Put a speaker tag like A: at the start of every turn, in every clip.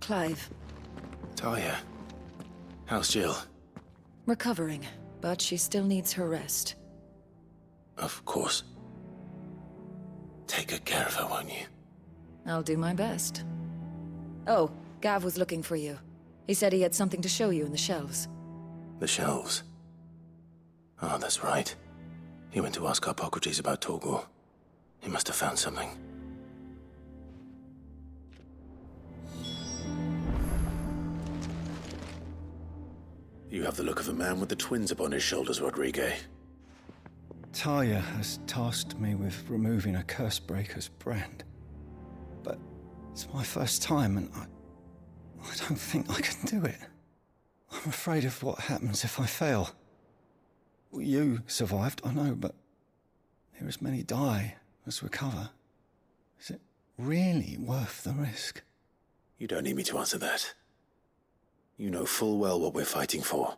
A: Clive.
B: Talia. How's Jill?
A: Recovering, but she still needs her rest.
B: Of course. Take good care of her, won't you?
A: I'll do my best. Oh, Gav was looking for you. He said he had something to show you in the shelves.
B: The shelves? Oh, that's right. He went to ask Hippocrates about Torgor. He must have found something. You have the look of a man with the twins upon his shoulders, Rodrigue.
C: Talia has tasked me with removing a Cursebreaker's brand. But it's my first time and I don't think I can do it. I'm afraid of what happens if I fail. You survived, I know, but there as many die as recover. Is it really worth the risk?
B: You don't need me to answer that. You know full well what we're fighting for.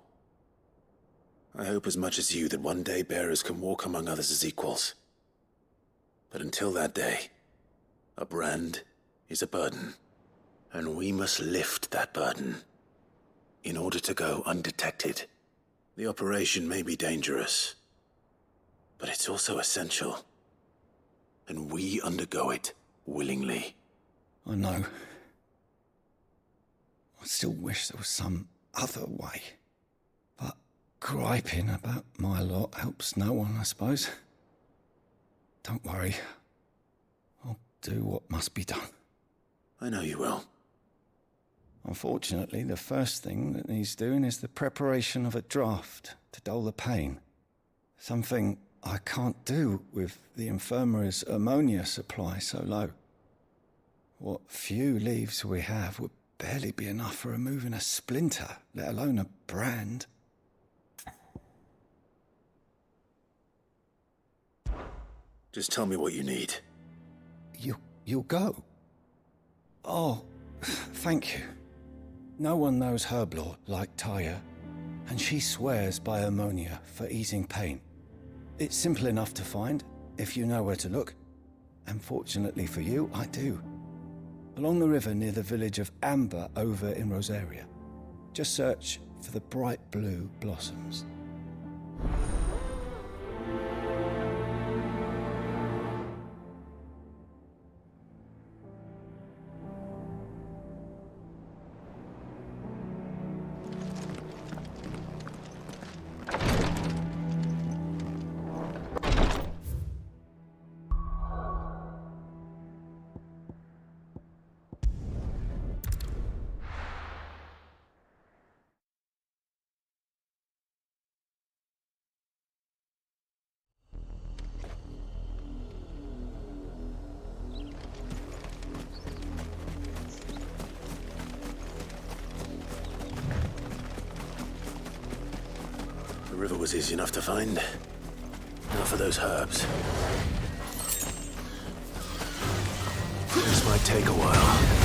B: I hope as much as you that one day bearers can walk among others as equals. But until that day, a brand is a burden, and we must lift that burden in order to go undetected. The operation may be dangerous, but it's also essential, and we undergo it willingly.
C: I know. I still wish there was some other way. But griping about my lot helps no one, I suppose. Don't worry. I'll do what must be done.
B: I know you will.
C: Unfortunately, the first thing that needs doing is the preparation of a draft to dull the pain. Something I can't do with the infirmary's ammonia supply so low. What few leaves we have would barely be enough for removing a splinter, let alone a brand.
B: Just tell me what you need.
C: You'll go? Oh, thank you. No one knows Herblore like Talia, and she swears by ammonia for easing pain. It's simple enough to find, if you know where to look. And fortunately for you, I do. Along the river near the village of Amber over in Rosaria. Just search for the bright blue blossoms.
B: The river was easy enough to find. Now for those herbs. This might take a while.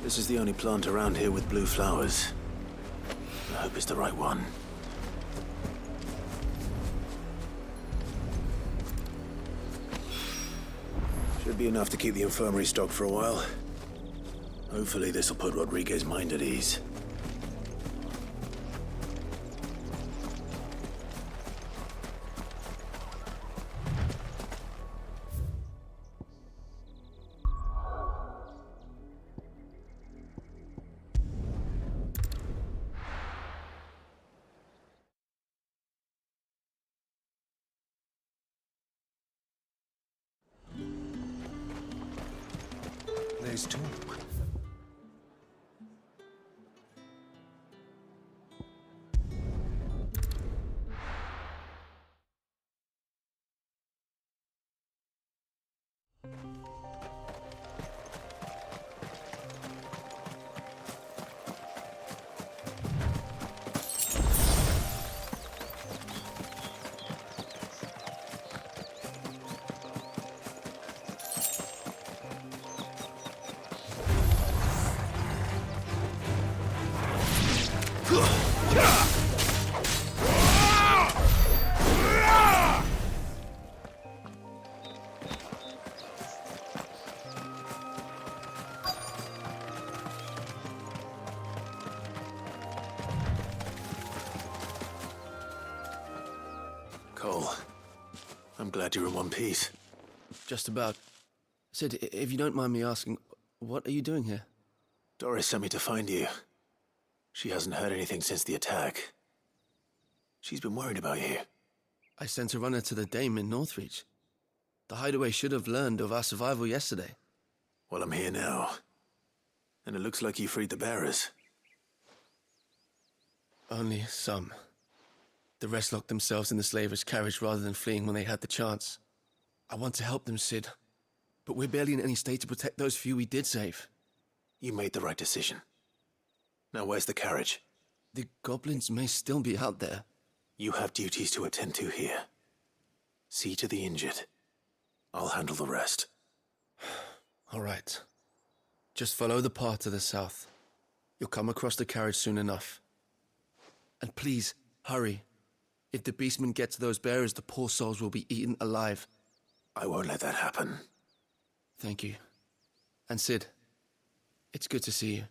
B: This is the only plant around here with blue flowers. I hope it's the right one. Should be enough to keep the infirmary stocked for a while. Hopefully this'll put Rodriguez's mind at ease.
C: There's talk.
B: Cole, I'm glad you're in one piece.
D: Just about. Sid, if you don't mind me asking, what are you doing here?
B: Doris sent me to find you. She hasn't heard anything since the attack. She's been worried about you.
D: I sent a runner to the Dame in Northreach. The hideaway should have learned of our survival yesterday.
B: Well, I'm here now. And it looks like you freed the bearers.
D: Only some. The rest locked themselves in the slaver's carriage rather than fleeing when they had the chance. I want to help them, Sid. But we're barely in any state to protect those few we did save.
B: You made the right decision. Now where's the carriage?
D: The goblins may still be out there.
B: You have duties to attend to here. See to the injured. I'll handle the rest.
D: All right. Just follow the path to the south. You'll come across the carriage soon enough. And please, hurry. If the beastmen get to those bearers, the poor souls will be eaten alive.
B: I won't let that happen.
D: Thank you. And Sid, it's good to see you.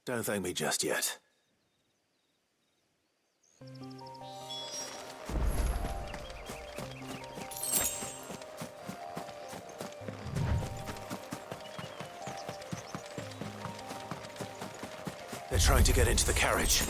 B: Don't thank me just yet. They're trying to get into the carriage.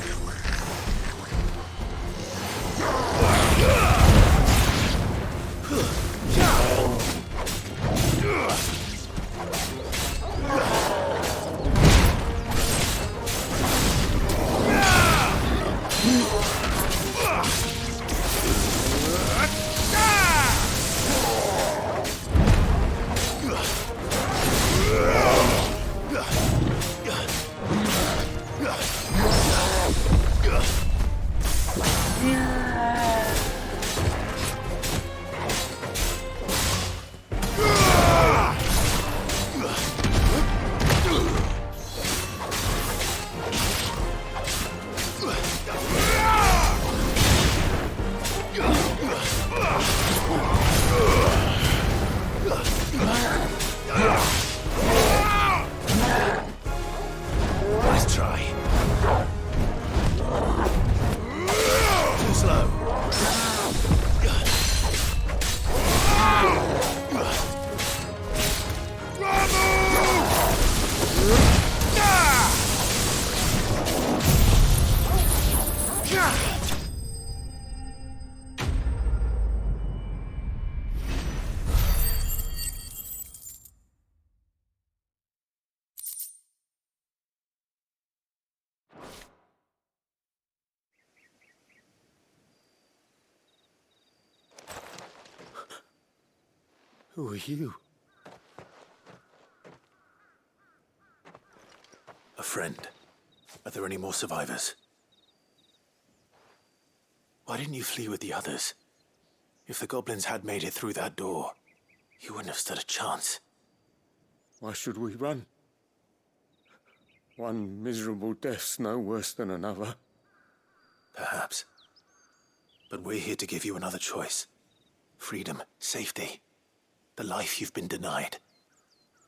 D: Who are you?
B: A friend. Are there any more survivors? Why didn't you flee with the others? If the goblins had made it through that door, you wouldn't have stood a chance.
E: Why should we run? One miserable death's no worse than another.
B: Perhaps. But we're here to give you another choice. Freedom, safety. The life you've been denied.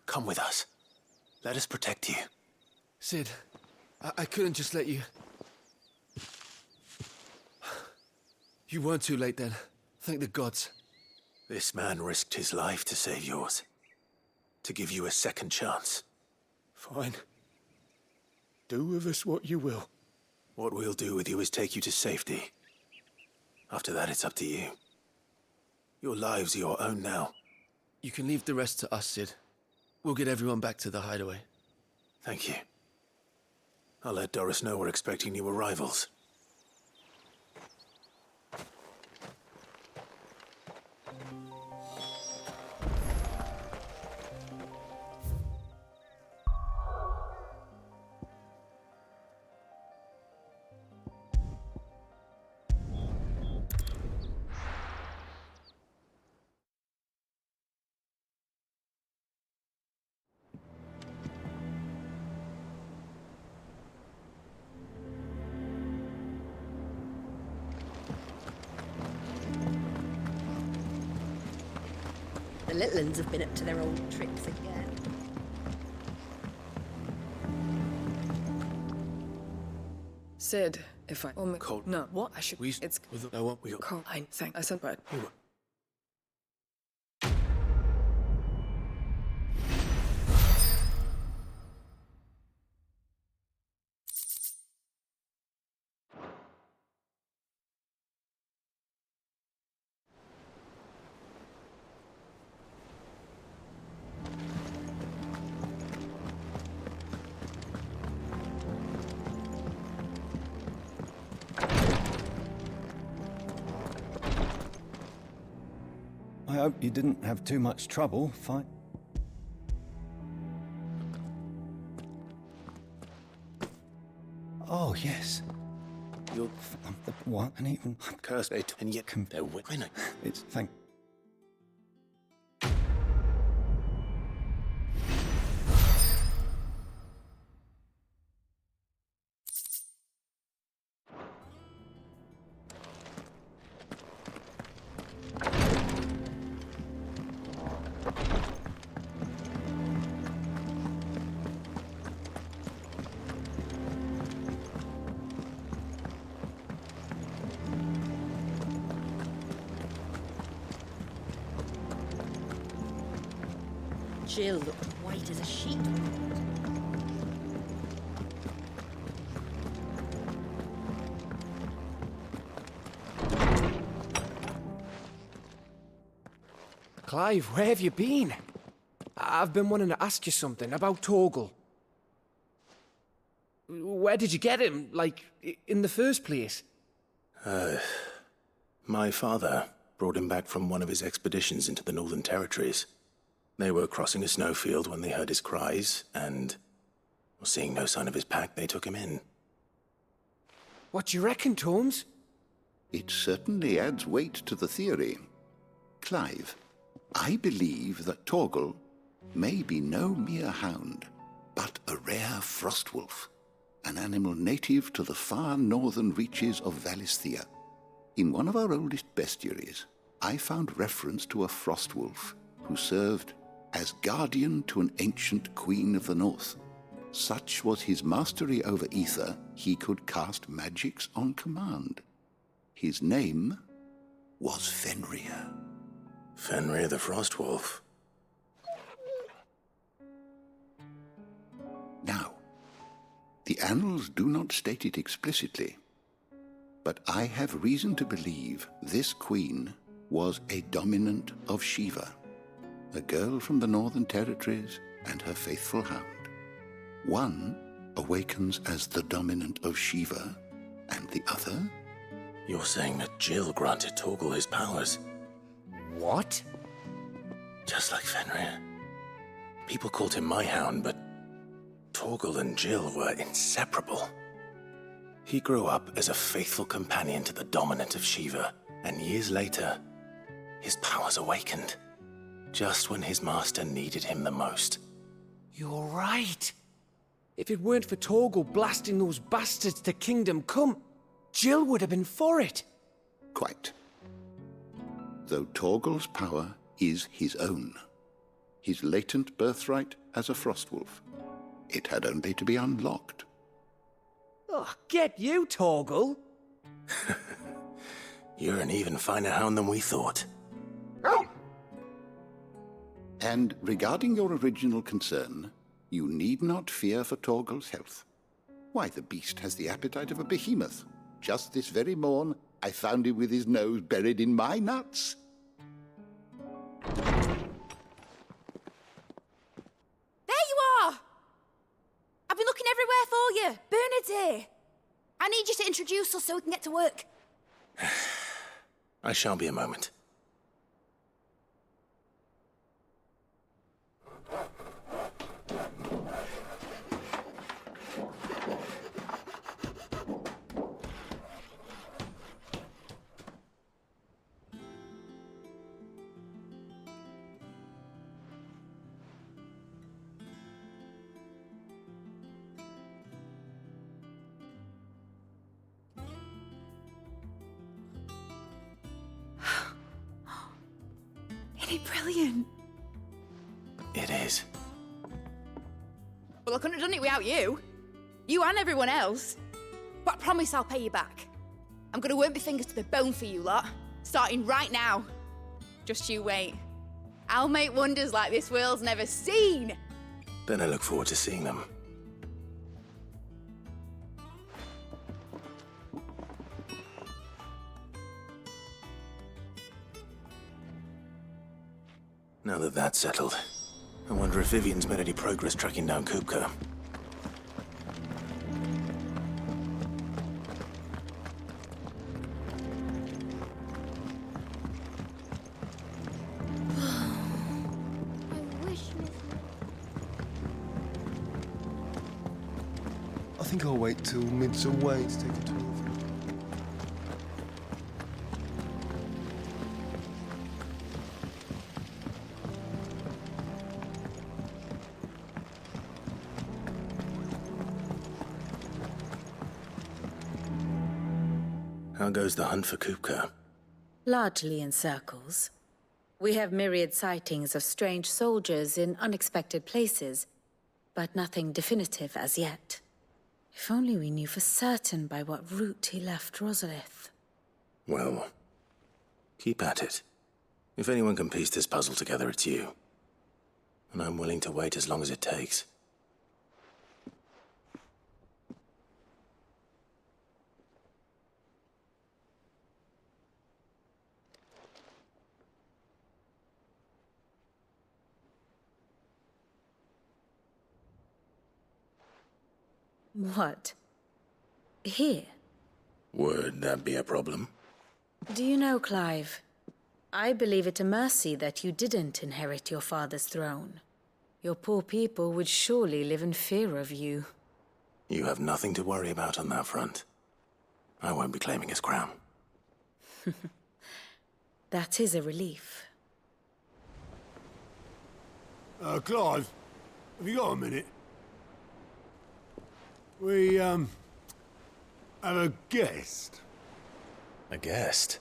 B: Come with us. Let us protect you.
D: Sid, I couldn't just let you... You weren't too late then. Thank the gods.
B: This man risked his life to save yours. To give you a second chance.
E: Fine. Do with us what you will.
B: What we'll do with you is take you to safety. After that, it's up to you. Your lives are your own now.
D: You can leave the rest to us, Sid. We'll get everyone back to the hideaway.
B: Thank you. I'll let Doris know we're expecting new arrivals.
F: The little uns have been up to their old tricks again.
G: Sid, if I...
B: Cold.
G: No, what? I should...
D: We...
G: It's...
D: No one... We...
G: Cold. I think I said but...
C: I hope you didn't have too much trouble. Oh, yes.
B: You're
C: I'm the one, and even...
B: cursed, and yet they're winning.
C: It's... thank...
F: Jill looked white as a sheet.
H: Clive, where have you been? I've been wanting to ask you something about Torgal. Where did you get him, like, in the first place?
B: My father brought him back from one of his expeditions into the Northern Territories. They were crossing a snowfield when they heard his cries, and, seeing no sign of his pack, they took him in.
H: What do you reckon, Tomes?
I: It certainly adds weight to the theory. Clive, I believe that Torgal may be no mere hound, but a rare frostwolf, an animal native to the far northern reaches of Valisthea. In one of our oldest bestiaries, I found reference to a frostwolf who served as guardian to an ancient queen of the north. Such was his mastery over ether, he could cast magics on command. His name was Fenrir.
B: Fenrir the Frostwolf.
I: Now, the annals do not state it explicitly, but I have reason to believe this queen was a dominant of Shiva, a girl from the Northern Territories and her faithful hound. One awakens as the dominant of Shiva, and the other...
B: You're saying that Jill granted Torgal his powers?
H: What?
B: Just like Fenrir. People called him my hound, but Torgal and Jill were inseparable. He grew up as a faithful companion to the dominant of Shiva, and years later, his powers awakened. Just when his master needed him the most.
H: You're right. If it weren't for Torgal blasting those bastards to Kingdom Come, Jill would have been for it.
I: Quite. Though Torgal's power is his own, his latent birthright as a Frostwolf. It had only to be unlocked.
H: Oh, get you, Torgal!
B: You're an even finer hound than we thought.
I: And regarding your original concern, you need not fear for Torgal's health. Why, the beast has the appetite of a behemoth. Just this very morn, I found him with his nose buried in my nuts.
J: There you are! I've been looking everywhere for you. Bernard's here. I need you to introduce us so we can get to work.
B: I shan't be a moment.
J: Isn't it brilliant?
B: It is.
J: Well, I couldn't have done it without you. You and everyone else. But I promise I'll pay you back. I'm gonna work my fingers to the bone for you lot, starting right now. Just you wait. I'll make wonders like this world's never seen.
B: Then I look forward to seeing them. Now that that's settled, I wonder if Vivian's made any progress tracking down Kupka.
E: I think I'll wait till mid's away to take a tour.
B: How goes the hunt for Kupka?
A: Largely in circles. We have myriad sightings of strange soldiers in unexpected places, but nothing definitive as yet. If only we knew for certain by what route he left Rosalith.
B: Well, keep at it. If anyone can piece this puzzle together, it's you. And I'm willing to wait as long as it takes.
A: What? Here?
B: Would that be a problem?
A: Do you know, Clive? I believe it a mercy that you didn't inherit your father's throne. Your poor people would surely live in fear of you.
B: You have nothing to worry about on that front. I won't be claiming his crown.
A: That is a relief.
K: Clive, have you got a minute? We, have a guest.
B: A guest?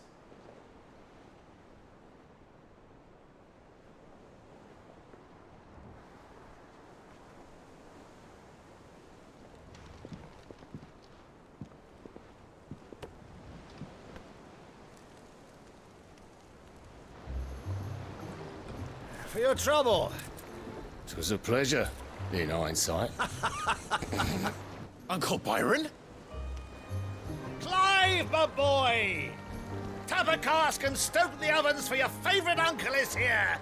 L: For your trouble. It was a pleasure, in hindsight.
M: Uncle Byron?
L: Clive, my boy! Tap a cask and stoke the ovens, for your favourite uncle is here!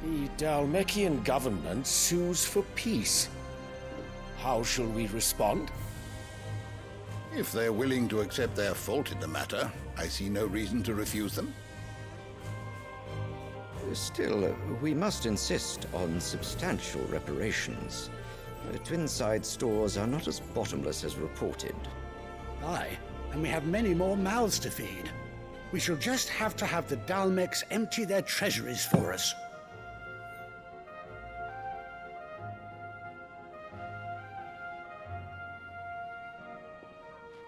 C: The Dalmekian government sues for peace. How shall we respond?
I: If they're willing to accept their fault in the matter, I see no reason to refuse them.
M: Still, we must insist on substantial reparations. Twinside stores are not as bottomless as reported.
L: Aye, and we have many more mouths to feed. We shall just have to have the Dalmex empty their treasuries for us.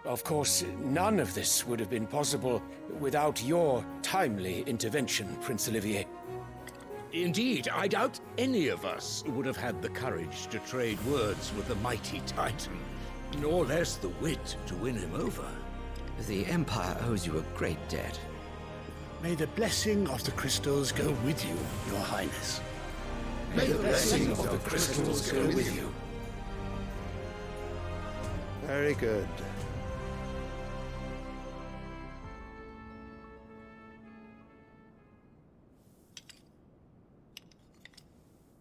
H: Of course, none of this would have been possible without your timely intervention, Prince Olivier.
L: Indeed, I doubt any of us would have had the courage to trade words with the mighty Titan, nor less the wit to win him over.
M: The Empire owes you a great debt.
L: May the blessing of the crystals go with you, Your Highness.
C: May the blessing of the crystals go with you.
E: Very good.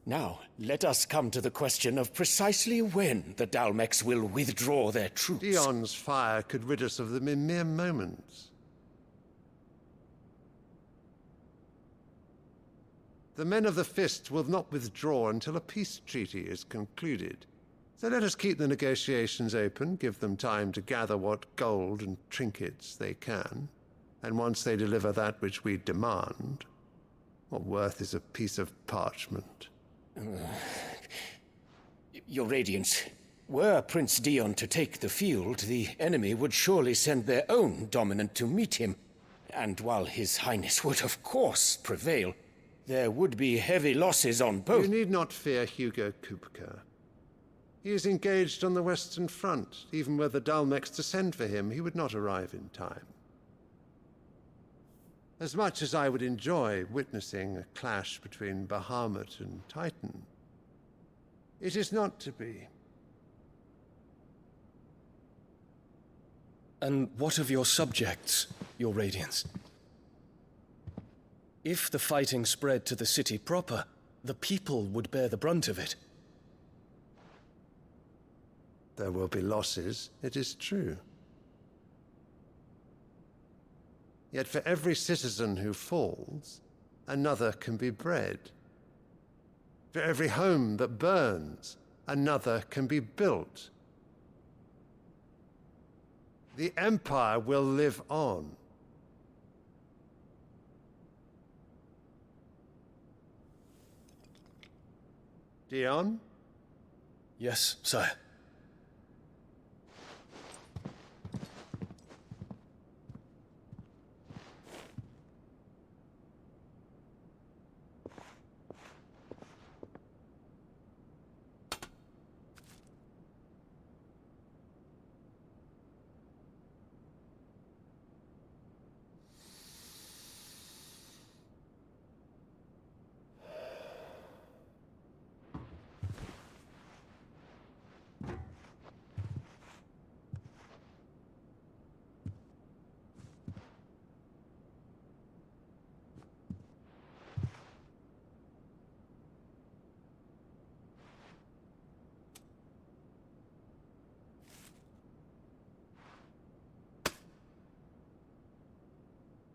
H: Now, let us come to the question of precisely when the Dalmex will withdraw their troops.
E: Dion's fire could rid us of them in mere moments. The men of the Fist will not withdraw until a peace treaty is concluded. So let us keep the negotiations open, give them time to gather what gold and trinkets they can, and once they deliver that which we demand, what worth is a piece of parchment?
H: Your Radiance, were Prince Dion to take the field, the enemy would surely send their own dominant to meet him. And while His Highness would of course prevail, there would be heavy losses on both.
E: You need not fear Hugo Kupka. He is engaged on the Western Front. Even were the Dalmex to send for him, he would not arrive in time. As much as I would enjoy witnessing a clash between Bahamut and Titan, it is not to be.
D: And what of your subjects, Your Radiance? If the fighting spread to the city proper, the people would bear the brunt of it.
E: There will be losses, it is true. Yet for every citizen who falls, another can be bred. For every home that burns, another can be built. The Empire will live on. Dion?
D: Yes, sire.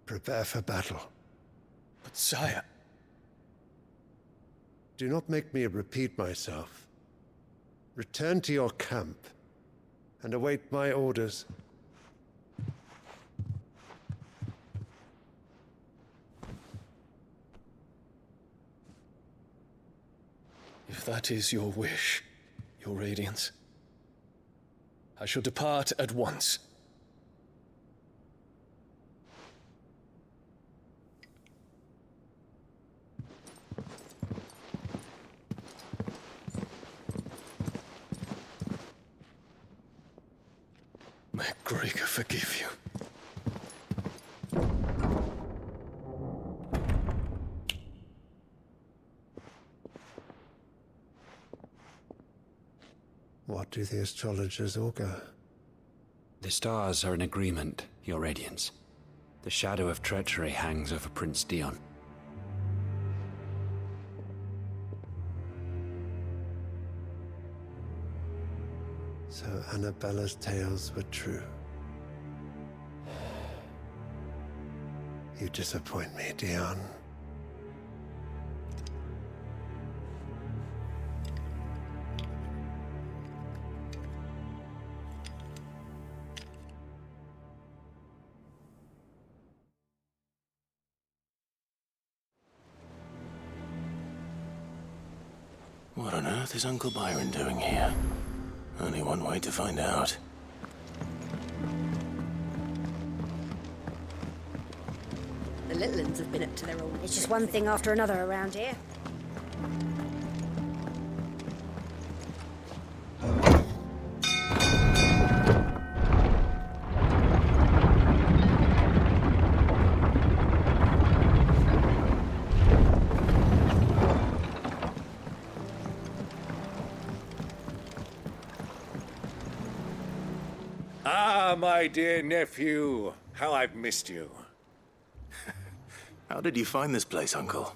E: Prepare for battle.
D: But sire...
E: Do not make me repeat myself. Return to your camp and await my orders.
D: If that is your wish, Your Radiance, I shall depart at once. May Gregor forgive you.
E: What do the astrologers augur?
N: The stars are in agreement, Your Radiance. The shadow of treachery hangs over Prince Dion.
E: So Annabella's tales were true. You disappoint me, Dion.
B: What on earth is Uncle Byron doing here? Only one way to find out.
F: The little ones have been up to their old...
O: It's just one thing after another around here.
L: Ah, my dear nephew. How I've missed you.
B: How did you find this place, Uncle?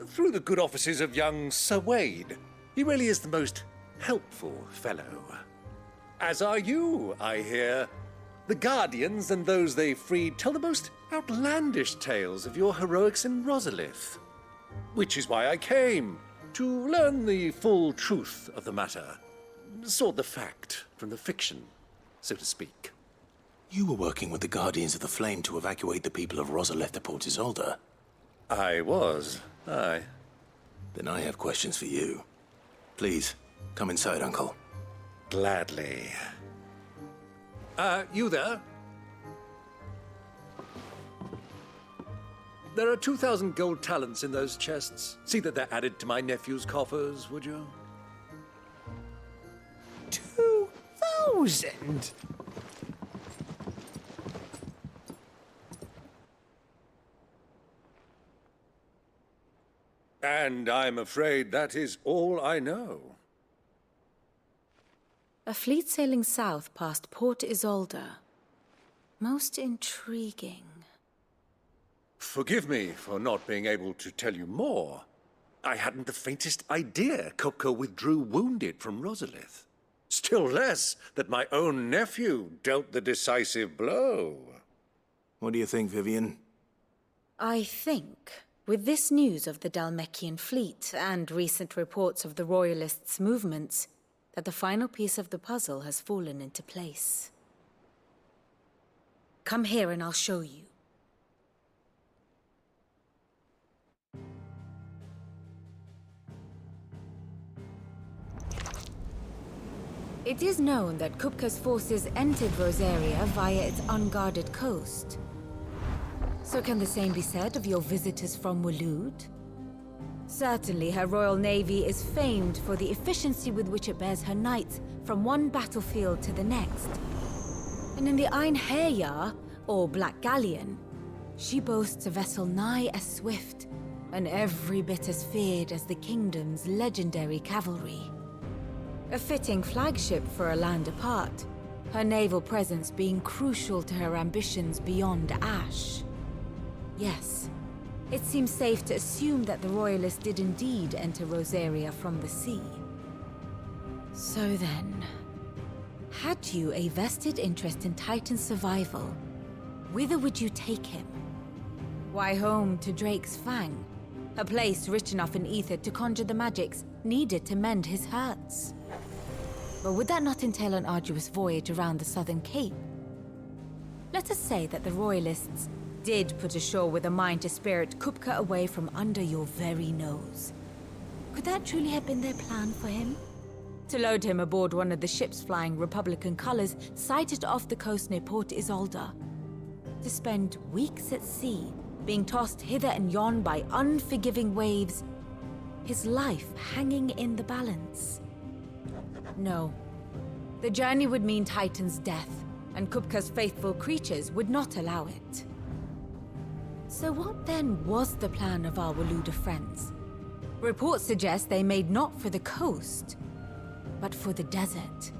L: Through the good offices of young Sir Wade. He really is the most helpful fellow. As are you, I hear. The Guardians and those they freed tell the most outlandish tales of your heroics in Rosalith. Which is why I came, to learn the full truth of the matter. Sort the fact from the fiction, so to speak.
B: You were working with the Guardians of the Flame to evacuate the people of Rosalith to Port Isolde.
L: I was, aye.
B: Then I have questions for you. Please, come inside, Uncle.
L: Gladly. You there? There are 2,000 gold talents in those chests. See that they're added to my nephew's coffers, would you?
H: 2,000?
L: And I'm afraid that is all I know.
A: A fleet sailing south past Port Isolde. Most intriguing.
L: Forgive me for not being able to tell you more. I hadn't the faintest idea Kupka withdrew wounded from Rosalith. Still less that my own nephew dealt the decisive blow.
B: What do you think, Vivian?
A: I think, with this news of the Dhalmekian fleet and recent reports of the Royalists' movements, that the final piece of the puzzle has fallen into place. Come here and I'll show you. It is known that Kupka's forces entered Rosaria via its unguarded coast. So can the same be said of your visitors from Waloed? Certainly her royal navy is famed for the efficiency with which it bears her knights from one battlefield to the next. And in the Einherjar, or Black Galleon, she boasts a vessel nigh as swift and every bit as feared as the kingdom's legendary cavalry. A fitting flagship for a land apart, her naval presence being crucial to her ambitions beyond Ash. Yes, it seems safe to assume that the Royalists did indeed enter Rosaria from the sea. So then, had you a vested interest in Titan's survival, whither would you take him? Why, home to Drake's Fang, a place rich enough in ether to conjure the magics needed to mend his hurts. But would that not entail an arduous voyage around the southern cape? Let us say that the Royalists did put ashore with a mind to spirit Kupka away from under your very nose. Could that truly have been their plan for him? To load him aboard one of the ships flying Republican colors sighted off the coast near Port Isolde. To spend weeks at sea, being tossed hither and yon by unforgiving waves, his life hanging in the balance. No. The journey would mean Titan's death, and Kupka's faithful creatures would not allow it. So what then was the plan of our Waluda friends? Reports suggest they made not for the coast, but for the desert.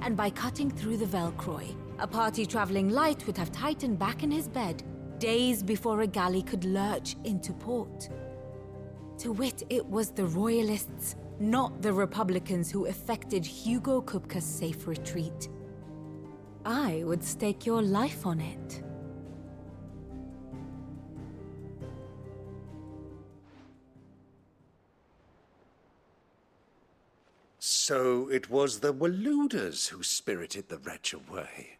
A: And by cutting through the Velcroy, a party traveling light would have Titan back in his bed days before a galley could lurch into port. To wit, it was the Royalists, not the Republicans, who effected Hugo Kupka's safe retreat. I would stake your life on it.
L: So it was the Waluders who spirited the wretch away.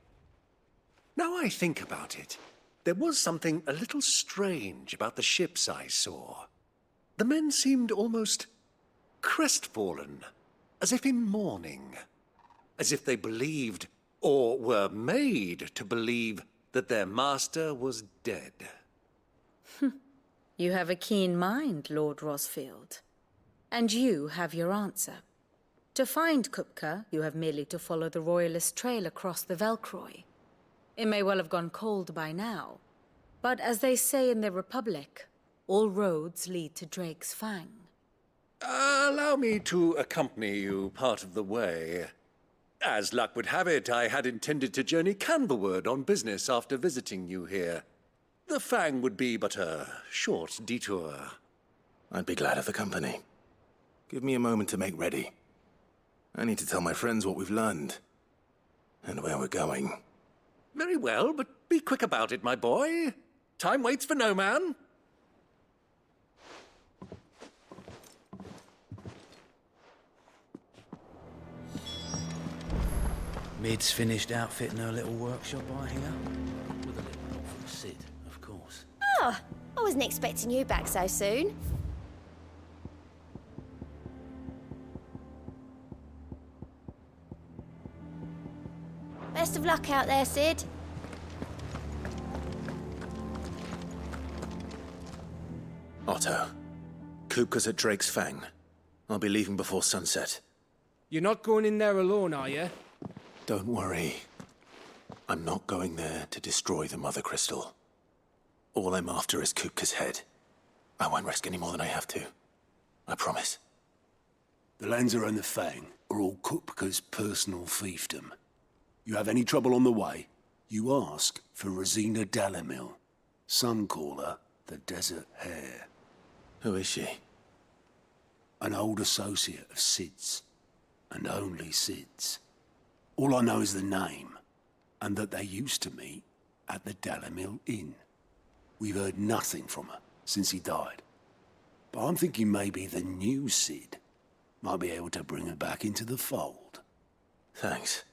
L: Now I think about it, there was something a little strange about the ships I saw. The men seemed almost crestfallen, as if in mourning, as if they believed, or were made to believe, that their master was dead.
A: You have a keen mind, Lord Rosfield. And you have your answer. To find Kupka, you have merely to follow the Royalist trail across the Velcroy. It may well have gone cold by now, but as they say in the Republic, all roads lead to Drake's Fang.
L: Allow me to accompany you part of the way. As luck would have it, I had intended to journey Canverward on business after visiting you here. The Fang would be but a short detour.
B: I'd be glad of the company. Give me a moment to make ready. I need to tell my friends what we've learned, and where we're going.
L: Very well, but be quick about it, my boy. Time waits for no man.
P: Mid's finished outfitting her little workshop, I hear. With a little help from Sid, of course.
O: Oh, I wasn't expecting you back so soon. Best of luck out there, Sid.
B: Otto, Kupka's at Drake's Fang. I'll be leaving before sunset.
Q: You're not going in there alone, are you?
B: Don't worry. I'm not going there to destroy the Mother Crystal. All I'm after is Kupka's head. I won't risk any more than I have to. I promise.
K: The lands around the Fang are all Kupka's personal fiefdom. You have any trouble on the way, you ask for Rosina Dalamil. Some call her the Desert Hare.
B: Who is she?
K: An old associate of Sid's, and only Sid's. All I know is the name, and that they used to meet at the Dalamil Inn. We've heard nothing from her since he died. But I'm thinking maybe the new Sid might be able to bring her back into the fold.
B: Thanks.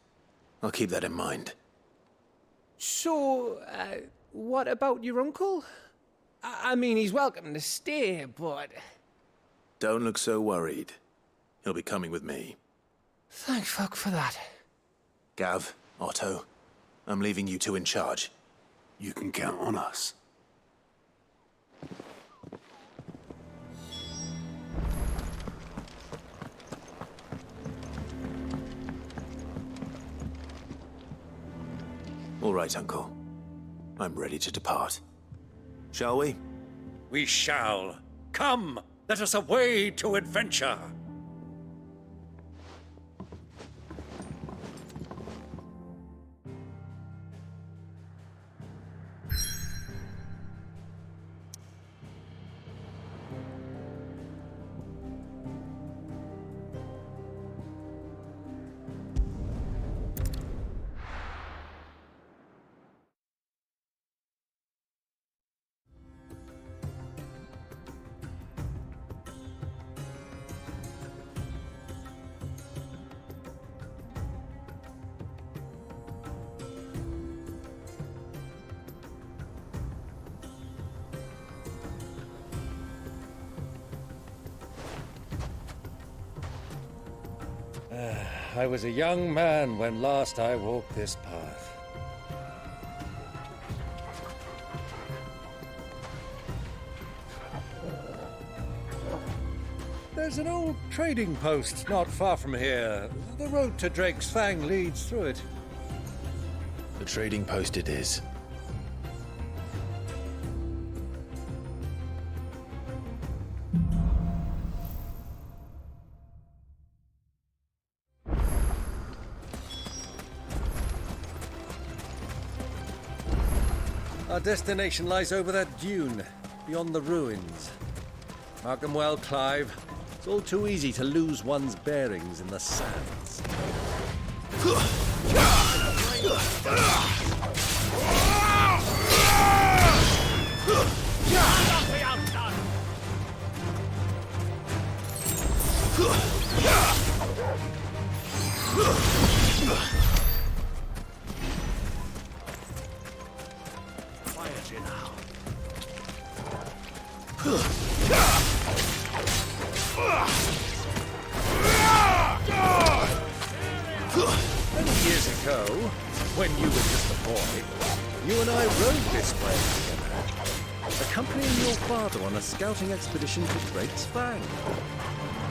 B: I'll keep that in mind.
Q: So, what about your uncle? I mean, he's welcome to stay, but...
B: Don't look so worried. He'll be coming with me.
Q: Thank fuck for that.
B: Gav, Otto, I'm leaving you two in charge.
K: You can count on us.
B: All right, Uncle. I'm ready to depart. Shall we?
L: We shall. Come, let us away to adventure. I was a young man when last I walked this path. There's an old trading post not far from here. The road to Drake's Fang leads through it.
B: The trading post it is.
L: Our destination lies over that dune, beyond the ruins. Mark them well, Clive. It's all too easy to lose one's bearings in the sands. Many years ago, when you were just a boy, you and I rode this way together, accompanying your father on a scouting expedition to Drake's Fang.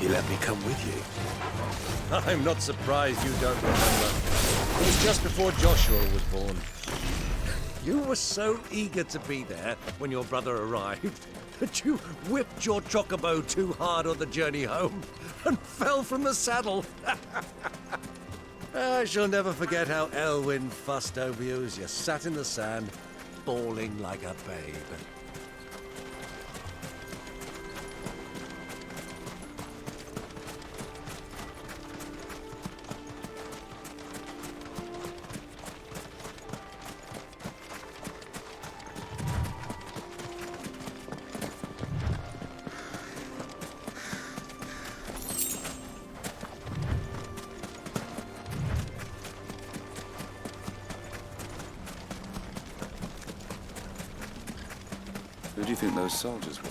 B: He let me come with you.
L: I'm not surprised you don't remember. It was just before Joshua was born. You were so eager to be there when your brother arrived that you whipped your chocobo too hard on the journey home and fell from the saddle. I shall never forget how Elwyn fussed over you as you sat in the sand, bawling like a babe.
R: Who do you think those soldiers were?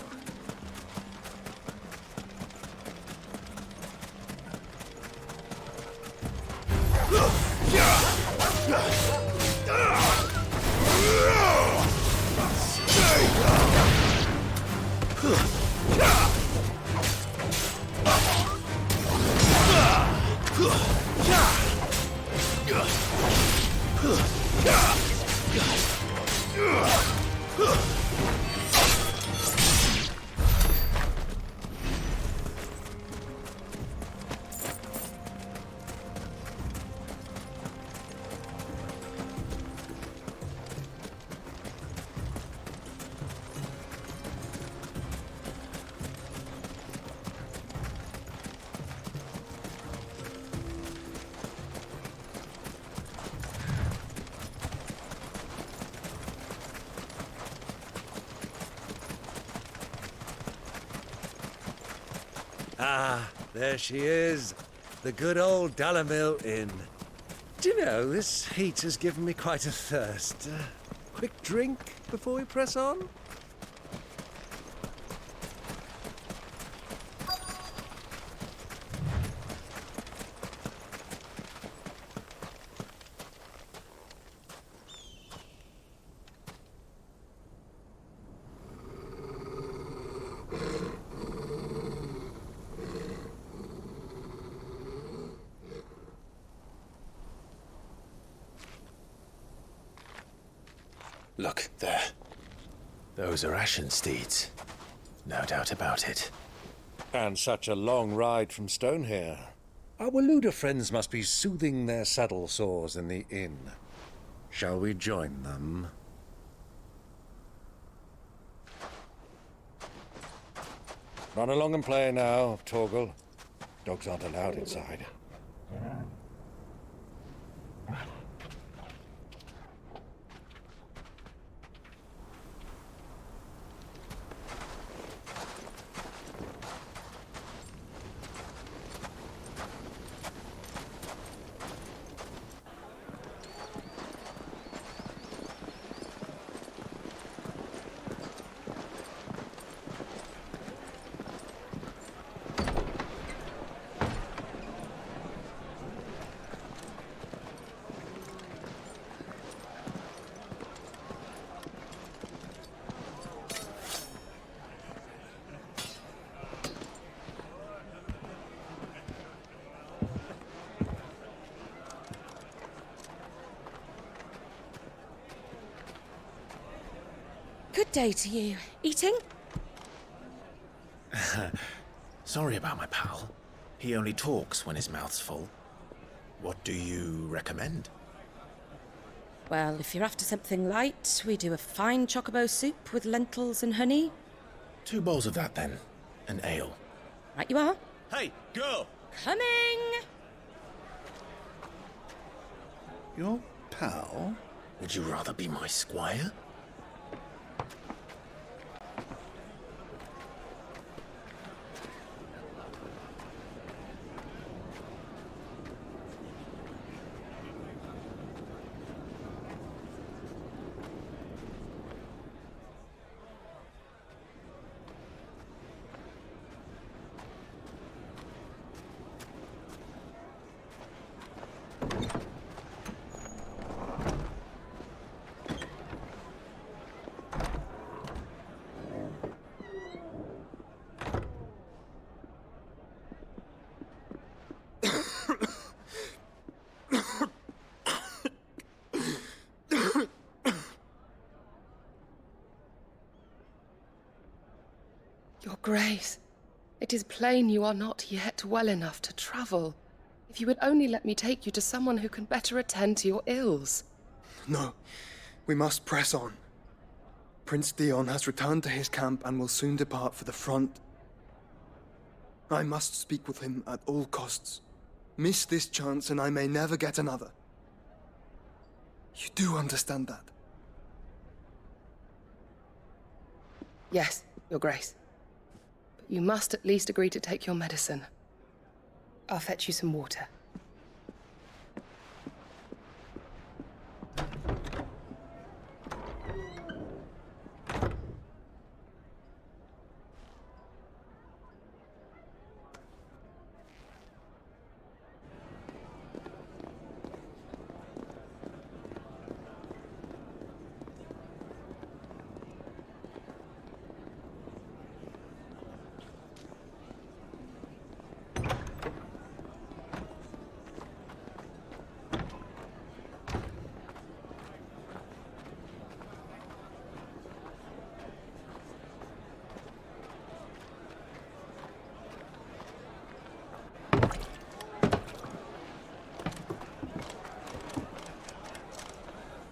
R: Ah, there she is. The good old Dalamil Inn. Do you know, this heat has given me quite a thirst. Quick drink before we press on?
B: Look, there. Those are Ashen steeds. No doubt about it.
L: And such a long ride from Stonehair. Our Waluda friends must be soothing their saddle sores in the inn. Shall we join them? Run along and play now, Torgal. Dogs aren't allowed inside.
F: Good day to you. Eating?
B: Sorry about my pal. He only talks when his mouth's full. What do you recommend?
F: Well, if you're after something light, we do a fine chocobo soup with lentils and honey.
B: 2 bowls of that, then. An ale.
F: Right you are.
B: Hey, girl!
F: Coming!
B: Your pal? Would you rather be my squire?
S: Grace, it is plain you are not yet well enough to travel. If you would only let me take you to someone who can better attend to your ills.
T: No, we must press on. Prince Dion has returned to his camp and will soon depart for the front. I must speak with him at all costs. Miss this chance and I may never get another. You do understand that?
S: Yes, Your Grace. But you must at least agree to take your medicine. I'll fetch you some water.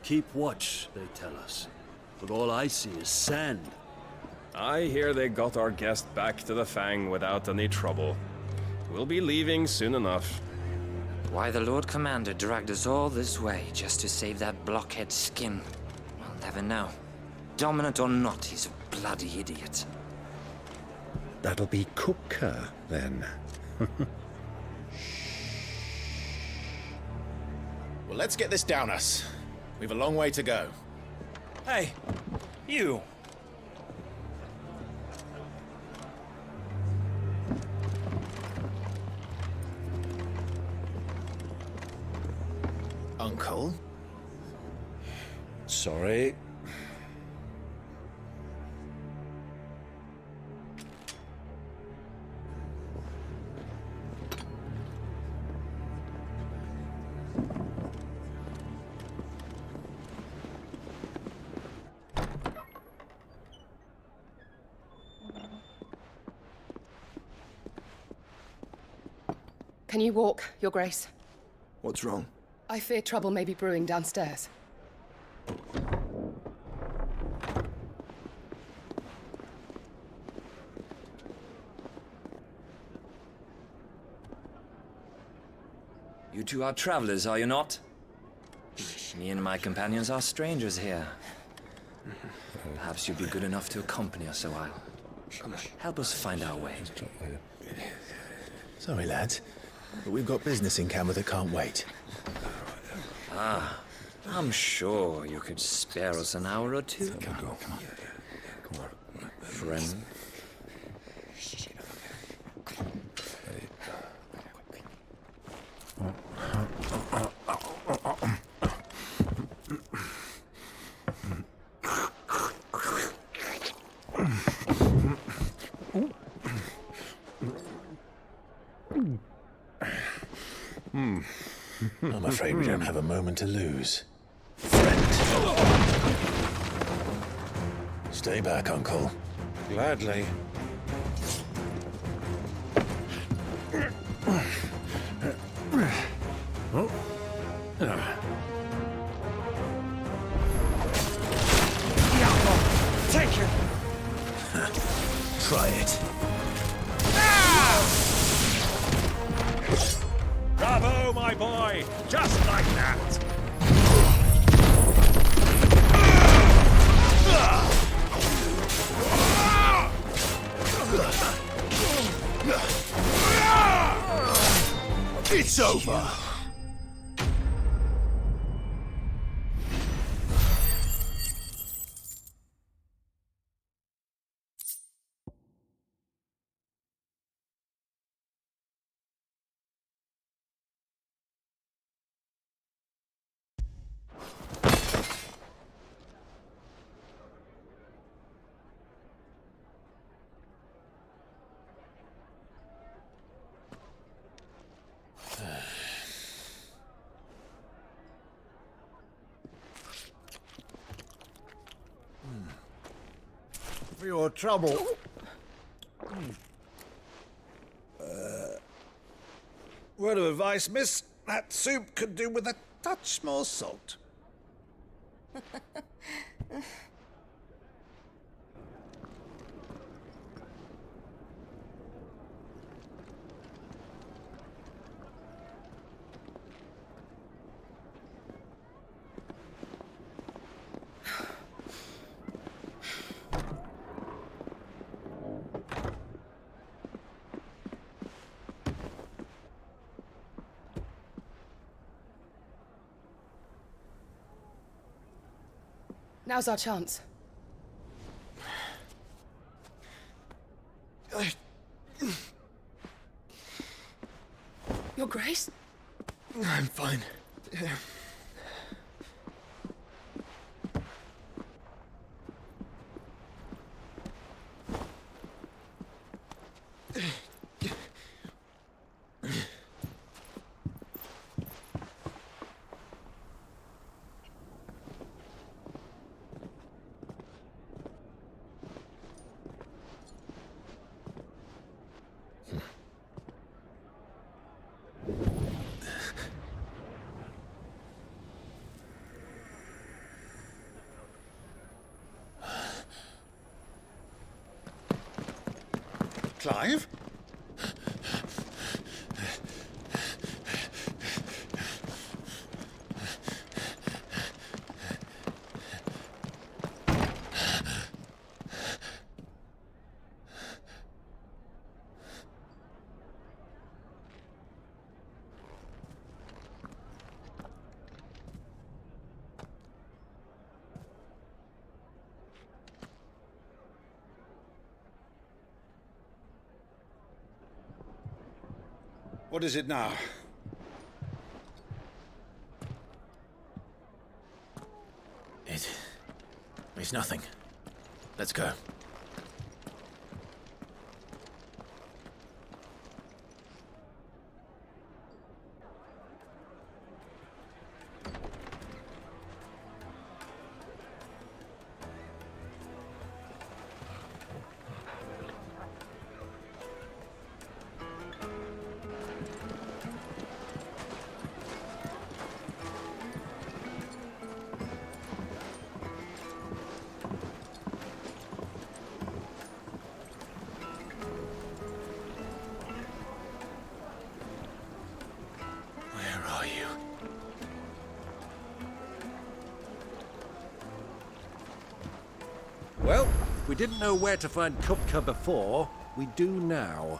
K: Keep watch, they tell us. But all I see is sand.
U: I hear they got our guest back to the Fang without any trouble. We'll be leaving soon enough.
V: Why the Lord Commander dragged us all this way just to save that blockhead skin, we'll never know. Dominant or not, he's a bloody idiot.
W: That'll be Cooker, then.
B: Well, let's get this down us. We've a long way to go.
X: Hey, you!
B: Uncle?
W: Sorry.
S: Can you walk, Your Grace?
T: What's wrong?
S: I fear trouble may be brewing downstairs.
V: You two are travelers, are you not? Me and my companions are strangers here. Perhaps you'd be good enough to accompany us a while. Help us find our way.
B: Sorry, lads, but we've got business in camera that can't wait.
V: Ah, I'm sure you could spare us an hour or two.
W: Come on.
V: Friend.
B: I'm afraid we don't have a moment to lose. Friend. Stay back, Uncle.
W: Gladly.
X: Take it!
B: Try it.
U: Bravo, my boy! Just like that!
B: It's over!
L: For your trouble.
R: Word of advice, miss. That soup could do with a touch more salt.
S: Now's our chance. Your Grace?
D: I'm fine.
L: Clive?
R: What is it now?
B: It's nothing. Let's go.
R: Well, we didn't know where to find Kupka before. We do now.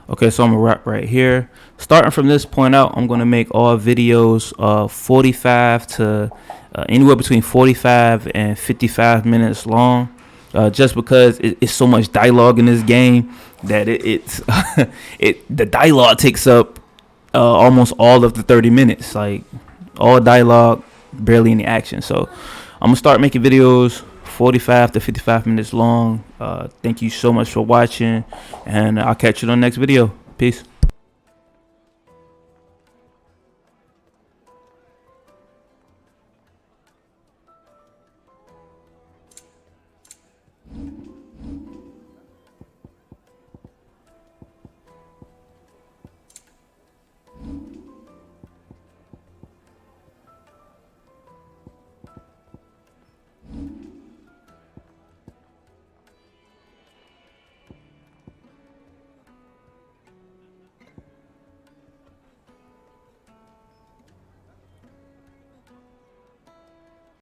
G: Okay, so I'm gonna wrap right here. Starting from this point out, I'm gonna make all videos 45 to anywhere between 45 and 55 minutes long, just because it's so much dialogue in this game that it's the dialogue takes up almost all of the 30 minutes, like all dialogue, barely any action. So I'm gonna start making videos 45 to 55 minutes long. Thank you so much for watching, and I'll catch you on the next video. Peace.